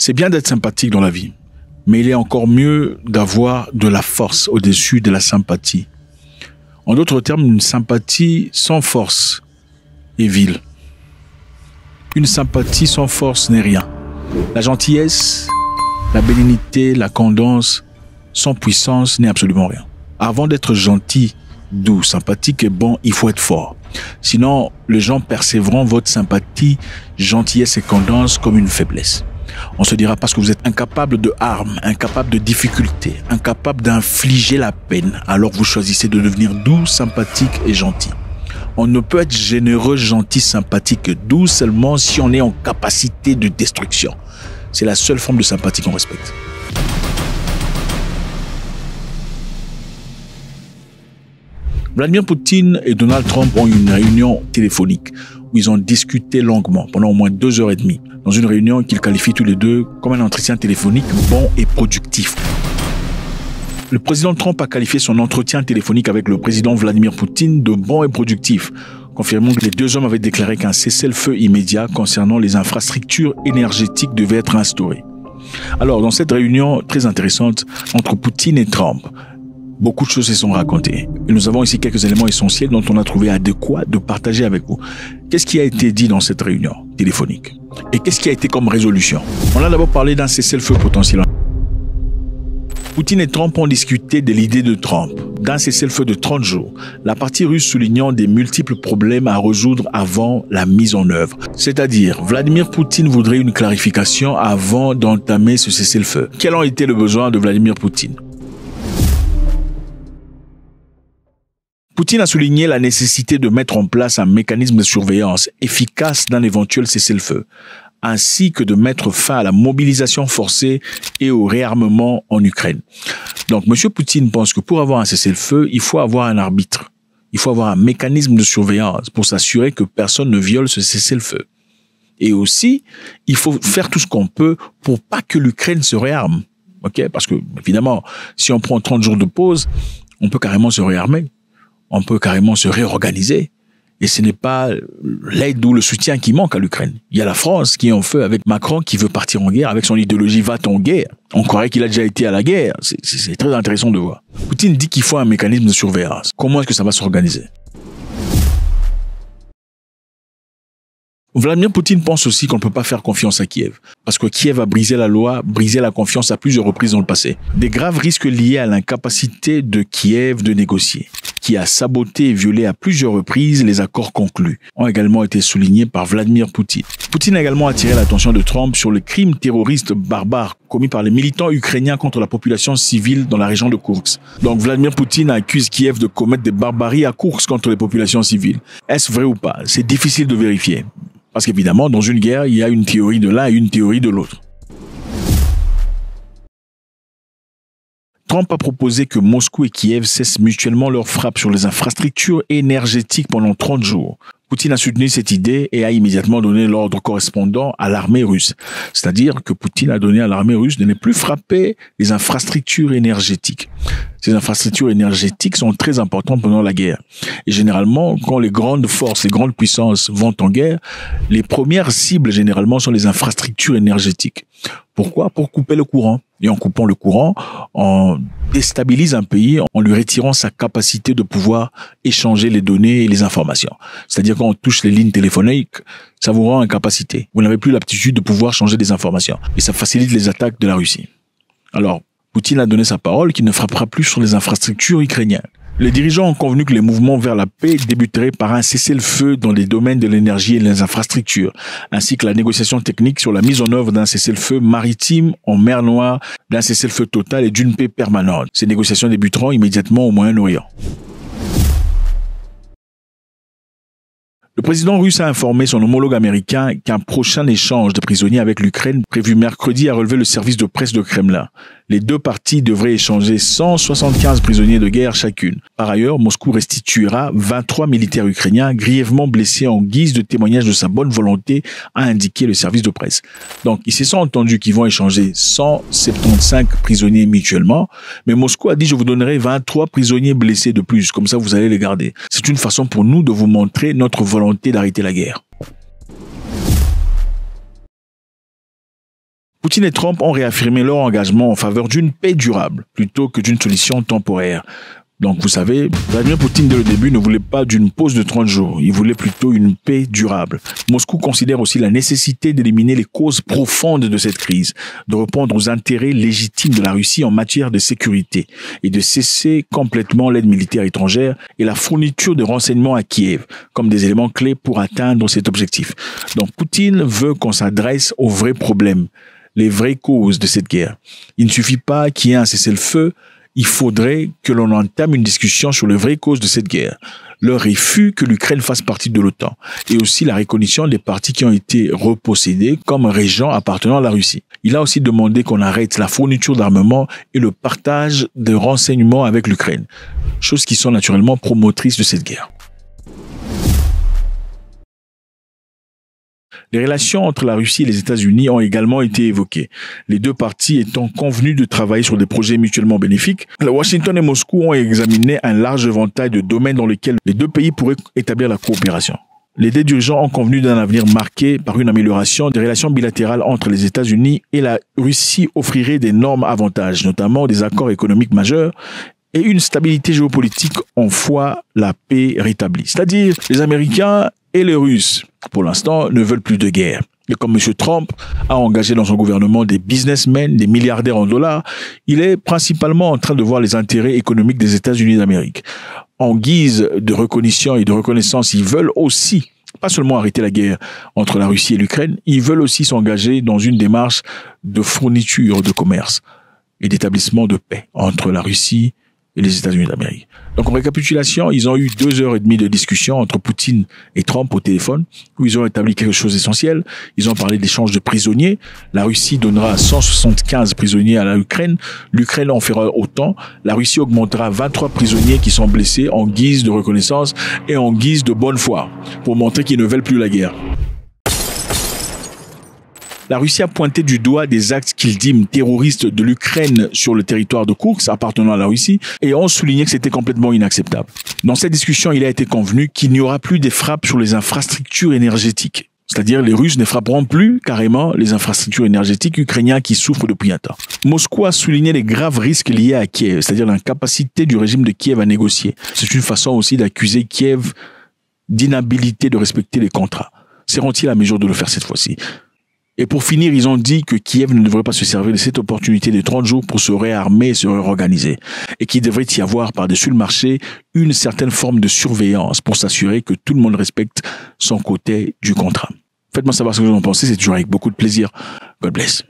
C'est bien d'être sympathique dans la vie, mais il est encore mieux d'avoir de la force au-dessus de la sympathie. En d'autres termes, une sympathie sans force est vile. Une sympathie sans force n'est rien. La gentillesse, la bénignité, la candance, sans puissance n'est absolument rien. Avant d'être gentil, doux, sympathique et bon, il faut être fort. Sinon, les gens percevront votre sympathie, gentillesse et candance comme une faiblesse. On se dira parce que vous êtes incapable de harme, incapable de difficulté, incapable d'infliger la peine, alors vous choisissez de devenir doux, sympathique et gentil. On ne peut être généreux, gentil, sympathique et doux seulement si on est en capacité de destruction. C'est la seule forme de sympathie qu'on respecte. Vladimir Poutine et Donald Trump ont eu une réunion téléphonique où ils ont discuté longuement pendant au moins 2h30 dans une réunion qu'ils qualifient tous les deux comme un entretien téléphonique bon et productif. Le président Trump a qualifié son entretien téléphonique avec le président Vladimir Poutine de bon et productif, confirmant que les deux hommes avaient déclaré qu'un cessez-le-feu immédiat concernant les infrastructures énergétiques devait être instauré. Alors, dans cette réunion très intéressante entre Poutine et Trump, beaucoup de choses se sont racontées. Et nous avons ici quelques éléments essentiels dont on a trouvé adéquat de partager avec vous. Qu'est-ce qui a été dit dans cette réunion téléphonique? Et qu'est-ce qui a été comme résolution? On a d'abord parlé d'un cessez-le-feu potentiel. Poutine et Trump ont discuté de l'idée de Trump, d'un cessez-le-feu de 30 jours, la partie russe soulignant des multiples problèmes à résoudre avant la mise en œuvre. C'est-à-dire, Vladimir Poutine voudrait une clarification avant d'entamer ce cessez-le-feu. Quels ont été les besoins de Vladimir Poutine? Poutine a souligné la nécessité de mettre en place un mécanisme de surveillance efficace d'un éventuel cessez-le-feu, ainsi que de mettre fin à la mobilisation forcée et au réarmement en Ukraine. Donc, M. Poutine pense que pour avoir un cessez-le-feu, il faut avoir un arbitre. Il faut avoir un mécanisme de surveillance pour s'assurer que personne ne viole ce cessez-le-feu. Et aussi, il faut faire tout ce qu'on peut pour pas que l'Ukraine se réarme. Ok? Parce que, évidemment, si on prend 30 jours de pause, on peut carrément se réarmer. On peut carrément se réorganiser. Et ce n'est pas l'aide ou le soutien qui manque à l'Ukraine. Il y a la France qui est en feu avec Macron qui veut partir en guerre avec son idéologie va-t-en guerre. On croirait qu'il a déjà été à la guerre. C'est très intéressant de voir. Poutine dit qu'il faut un mécanisme de surveillance. Comment est-ce que ça va s'organiser? Vladimir Poutine pense aussi qu'on ne peut pas faire confiance à Kiev, parce que Kiev a brisé la loi, brisé la confiance à plusieurs reprises dans le passé. Des graves risques liés à l'incapacité de Kiev de négocier, qui a saboté et violé à plusieurs reprises les accords conclus, ont également été soulignés par Vladimir Poutine. Poutine a également attiré l'attention de Trump sur les crimes terroristes barbares commis par les militants ukrainiens contre la population civile dans la région de Koursk. Donc Vladimir Poutine accuse Kiev de commettre des barbaries à Koursk contre les populations civiles. Est-ce vrai ou pas? C'est difficile de vérifier. Parce qu'évidemment, dans une guerre, il y a une théorie de l'un et une théorie de l'autre. Trump a proposé que Moscou et Kiev cessent mutuellement leurs frappes sur les infrastructures énergétiques pendant 30 jours. Poutine a soutenu cette idée et a immédiatement donné l'ordre correspondant à l'armée russe. C'est-à-dire que Poutine a donné à l'armée russe de ne plus frapper les infrastructures énergétiques. Ces infrastructures énergétiques sont très importantes pendant la guerre. Et généralement, quand les grandes forces, les grandes puissances vont en guerre, les premières cibles généralement sont les infrastructures énergétiques. Pourquoi? Pour couper le courant. Et en coupant le courant, on déstabilise un pays en lui retirant sa capacité de pouvoir échanger les données et les informations. C'est-à-dire quand on touche les lignes téléphoniques, ça vous rend incapacité. Vous n'avez plus l'aptitude de pouvoir changer des informations. Et ça facilite les attaques de la Russie. Alors, Poutine a donné sa parole qu'il ne frappera plus sur les infrastructures ukrainiennes. Les dirigeants ont convenu que les mouvements vers la paix débuteraient par un cessez-le-feu dans les domaines de l'énergie et les infrastructures, ainsi que la négociation technique sur la mise en œuvre d'un cessez-le-feu maritime en mer Noire, d'un cessez-le-feu total et d'une paix permanente. Ces négociations débuteront immédiatement au Moyen-Orient. Le président russe a informé son homologue américain qu'un prochain échange de prisonniers avec l'Ukraine prévu mercredi a relevé le service de presse de Kremlin. Les deux parties devraient échanger 175 prisonniers de guerre chacune. Par ailleurs, Moscou restituera 23 militaires ukrainiens grièvement blessés en guise de témoignage de sa bonne volonté, a indiqué le service de presse. Donc, ils se sont entendus qu'ils vont échanger 175 prisonniers mutuellement, mais Moscou a dit « je vous donnerai 23 prisonniers blessés de plus, comme ça vous allez les garder ». C'est une façon pour nous de vous montrer notre volonté d'arrêter la guerre. Poutine et Trump ont réaffirmé leur engagement en faveur d'une paix durable plutôt que d'une solution temporaire. Donc, vous savez, Vladimir Poutine, dès le début, ne voulait pas d'une pause de 30 jours. Il voulait plutôt une paix durable. Moscou considère aussi la nécessité d'éliminer les causes profondes de cette crise, de répondre aux intérêts légitimes de la Russie en matière de sécurité et de cesser complètement l'aide militaire étrangère et la fourniture de renseignements à Kiev comme des éléments clés pour atteindre cet objectif. Donc, Poutine veut qu'on s'adresse aux vrais problèmes, les vraies causes de cette guerre. Il ne suffit pas qu'il y ait un cessez-le-feu. Il faudrait que l'on entame une discussion sur les vraies causes de cette guerre. Le refus que l'Ukraine fasse partie de l'OTAN et aussi la reconnaissance des parties qui ont été repossédées comme régents appartenant à la Russie. Il a aussi demandé qu'on arrête la fourniture d'armement et le partage de renseignements avec l'Ukraine, choses qui sont naturellement promotrices de cette guerre. Les relations entre la Russie et les États-Unis ont également été évoquées, les deux parties étant convenues de travailler sur des projets mutuellement bénéfiques. Washington et Moscou ont examiné un large éventail de domaines dans lesquels les deux pays pourraient établir la coopération. Les deux dirigeants ont convenu d'un avenir marqué par une amélioration des relations bilatérales entre les États-Unis et la Russie offrirait d'énormes avantages, notamment des accords économiques majeurs et une stabilité géopolitique en foi la paix rétablie. C'est-à-dire, les Américains et les Russes, pour l'instant, ne veulent plus de guerre. Et comme M. Trump a engagé dans son gouvernement des businessmen, des milliardaires en dollars, il est principalement en train de voir les intérêts économiques des États-Unis d'Amérique. En guise de reconnaissance, ils veulent aussi, pas seulement arrêter la guerre entre la Russie et l'Ukraine, ils veulent aussi s'engager dans une démarche de fourniture de commerce et d'établissement de paix entre la Russie et les États-Unis d'Amérique. Donc, en récapitulation, ils ont eu 2h30 de discussion entre Poutine et Trump au téléphone, où ils ont établi quelque chose d'essentiel. Ils ont parlé d'échange de prisonniers. La Russie donnera 175 prisonniers à l'Ukraine. L'Ukraine en fera autant. La Russie augmentera 23 prisonniers qui sont blessés en guise de reconnaissance et en guise de bonne foi, pour montrer qu'ils ne veulent plus la guerre. La Russie a pointé du doigt des actes qu'il dit terroristes de l'Ukraine sur le territoire de Koursk appartenant à la Russie et ont souligné que c'était complètement inacceptable. Dans cette discussion, il a été convenu qu'il n'y aura plus des frappes sur les infrastructures énergétiques. C'est-à-dire les Russes ne frapperont plus carrément les infrastructures énergétiques ukrainiennes qui souffrent depuis un temps. Moscou a souligné les graves risques liés à Kiev, c'est-à-dire l'incapacité du régime de Kiev à négocier. C'est une façon aussi d'accuser Kiev d'inhabilité de respecter les contrats. Seront-ils à mesure de le faire cette fois-ci ? Et pour finir, ils ont dit que Kiev ne devrait pas se servir de cette opportunité de 30 jours pour se réarmer et se réorganiser. Et qu'il devrait y avoir par-dessus le marché une certaine forme de surveillance pour s'assurer que tout le monde respecte son côté du contrat. Faites-moi savoir ce que vous en pensez, c'est toujours avec beaucoup de plaisir. God bless.